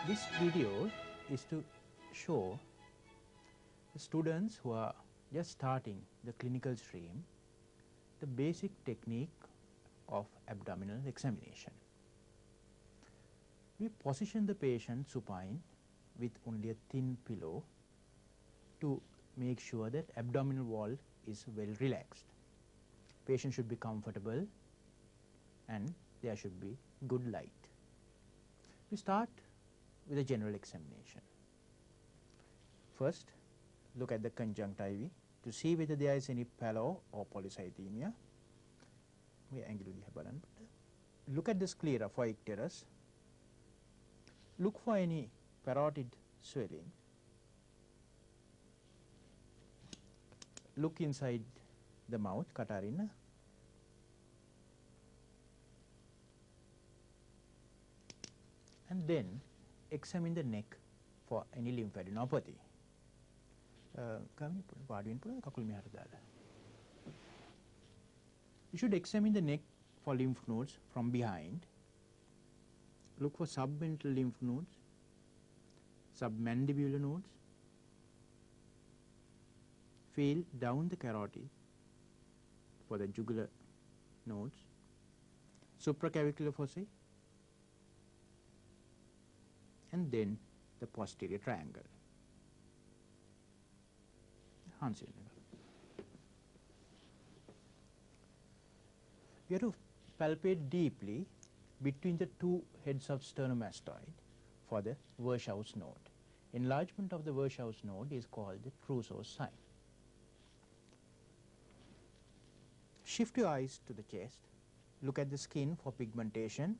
This video is to show the students who are just starting the clinical stream the basic technique of abdominal examination. We position the patient supine with only a thin pillow to make sure that abdominal wall is well relaxed. Patient should be comfortable and there should be good light. We start with a general examination. First, look at the conjunctiva to see whether there is any pallor or polycythemia. Look at the sclera for icterus. Look for any parotid swelling. Look inside the mouth, katarina. And then examine the neck for any lymphadenopathy. You should examine the neck for lymph nodes from behind. Look for submental lymph nodes, submandibular nodes. Feel down the carotid for the jugular nodes, supraclavicular foci, and then the posterior triangle. You have to palpate deeply between the two heads of sternomastoid for the Virchow's node. Enlargement of the Virchow's node is called the Trousseau's sign. Shift your eyes to the chest. Look at the skin for pigmentation.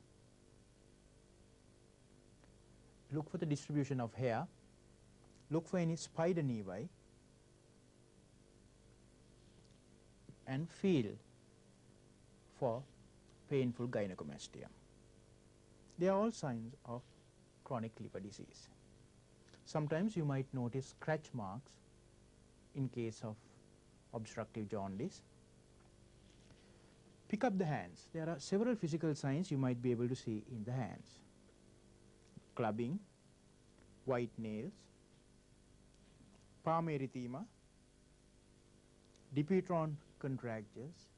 Look for the distribution of hair. Look for any spider nevi and feel for painful gynecomastia. They are all signs of chronic liver disease. Sometimes you might notice scratch marks in case of obstructive jaundice. Pick up the hands. There are several physical signs you might be able to see in the hands. Clubbing, white nails, palm erythema, dipitron contractures,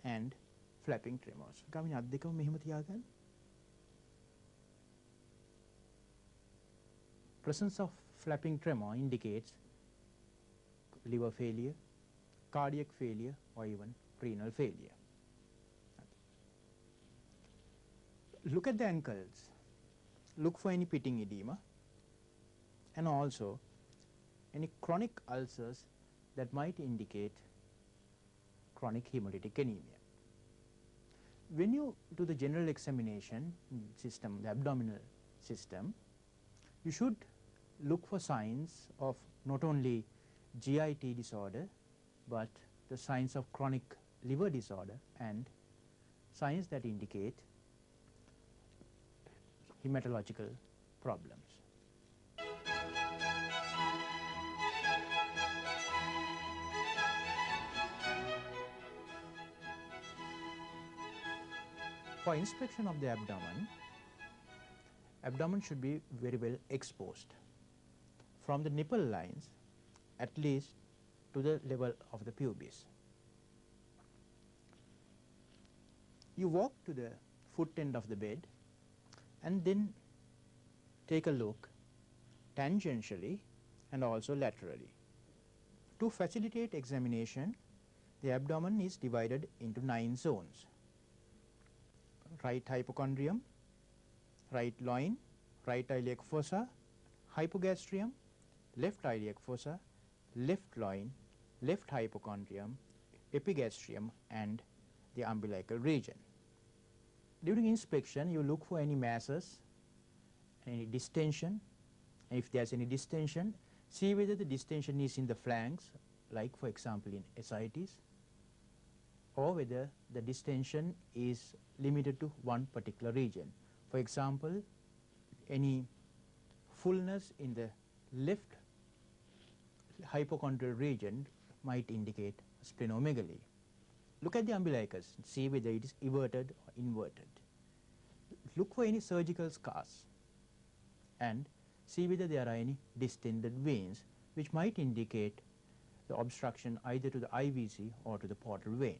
and flapping tremors. Presence of flapping tremor indicates liver failure, cardiac failure, or even renal failure. Look at the ankles. Look for any pitting edema and also any chronic ulcers that might indicate chronic hemolytic anemia. When you do the general examination system, the abdominal system, you should look for signs of not only GIT disorder but the signs of chronic liver disorder and signs that indicate hematological problems. For inspection of the abdomen should be very well exposed from the nipple lines at least to the level of the pubis. You walk to the foot end of the bed and then take a look tangentially and also laterally. To facilitate examination, the abdomen is divided into 9 zones. Right hypochondrium, right loin, right iliac fossa, hypogastrium, left iliac fossa, left loin, left hypochondrium, epigastrium, and the umbilical region. During inspection, you look for any masses, any distension, and if there is any distension, see whether the distension is in the flanks, like for example in ascites, or whether the distension is limited to one particular region. For example, any fullness in the left hypochondrial region might indicate splenomegaly. Look at the umbilicus, see whether it is everted or inverted. Look for any surgical scars and see whether there are any distended veins which might indicate the obstruction either to the IVC or to the portal vein.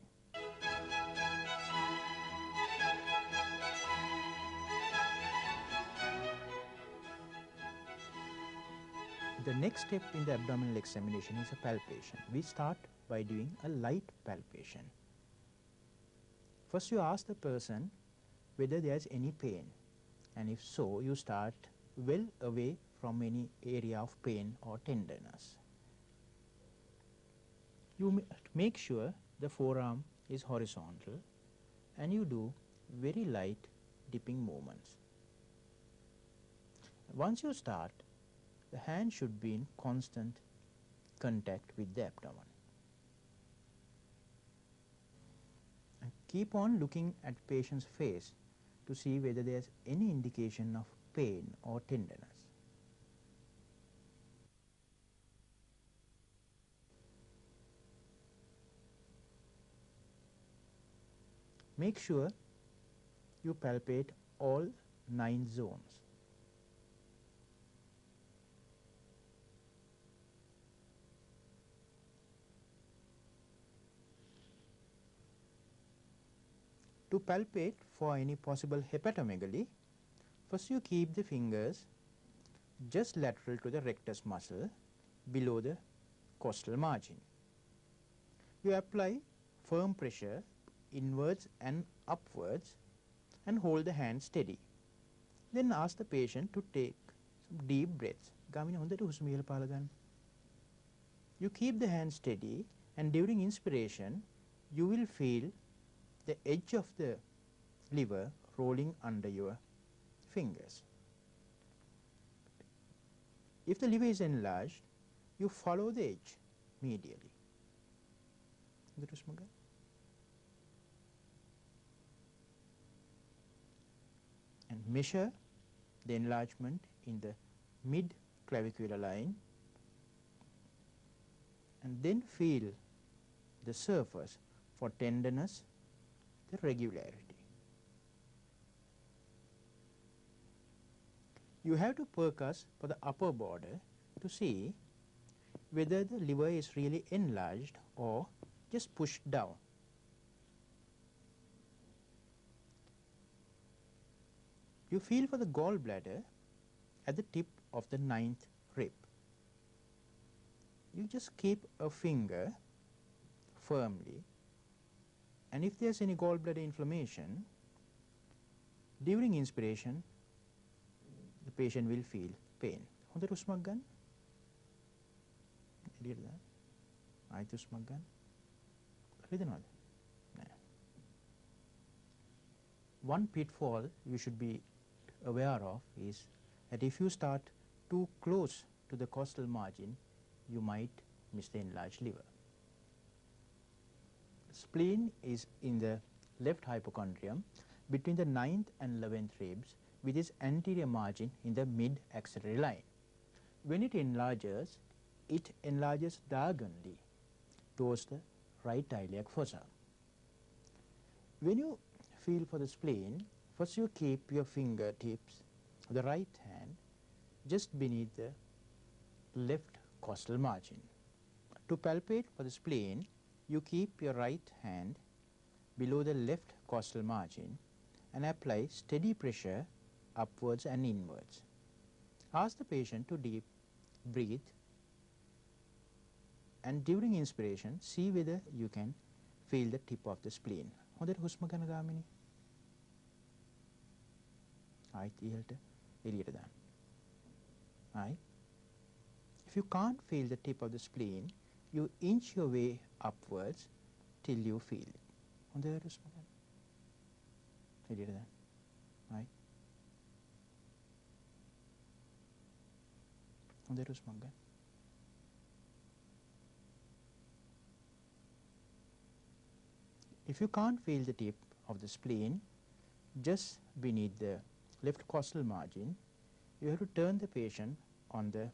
The next step in the abdominal examination is a palpation. We start by doing a light palpation. First you ask the person whether there is any pain, and if so, you start well away from any area of pain or tenderness. You make sure the forearm is horizontal and you do very light dipping movements. Once you start, the hand should be in constant contact with the abdomen. And keep on looking at the patient's face to see whether there is any indication of pain or tenderness. Make sure you palpate all 9 zones. To palpate for any possible hepatomegaly, first you keep the fingers just lateral to the rectus muscle below the costal margin. You apply firm pressure inwards and upwards and hold the hand steady. Then ask the patient to take some deep breaths. You keep the hand steady, and during inspiration you will feel the edge of the liver rolling under your fingers. If the liver is enlarged, you follow the edge medially. And measure the enlargement in the mid-clavicular line, and then feel the surface for tenderness, the regularity. You have to percuss for the upper border to see whether the liver is really enlarged or just pushed down. You feel for the gallbladder at the tip of the 9th rib. You just keep a finger firmly, and if there's any gallbladder inflammation, during inspiration, the patient will feel pain. හොඳට හුස්මක් ගන්න. එළියට දාන්න. ආයෙත් හුස්මක් ගන්න. රිදෙනවද? නෑ. One pitfall you should be aware of is that if you start too close to the costal margin, you might miss the enlarged liver. Spleen is in the left hypochondrium between the 9th and 11th ribs with its anterior margin in the mid-axillary line. When it enlarges diagonally towards the right iliac fossa. When you feel for the spleen, first you keep your fingertips of the right hand just beneath the left costal margin. To palpate for the spleen, you keep your right hand below the left costal margin and apply steady pressure upwards and inwards. Ask the patient to deep breathe, and during inspiration see whether you can feel the tip of the spleen. හොඳට හුස්ම ගන්න ගාමිනී. ආයිත් ඉහළට එළියට දාන්න. ආයි. If you can't feel the tip of the spleen, you inch your way upwards till you feel it. හොඳට හුස්ම ගන්න. එළියට දාන්න. ආයි. හොඳට හුස්මක් ගන්න. If you can't feel the tip of the spleen just beneath the left costal margin, you have to turn the patient on the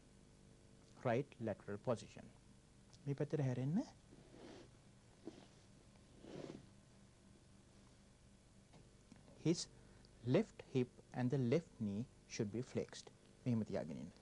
right lateral position. මේ පැත්තට හැරෙන්න. His left hip and the left knee should be flexed. මෙහෙම තියාගෙන ඉන්න.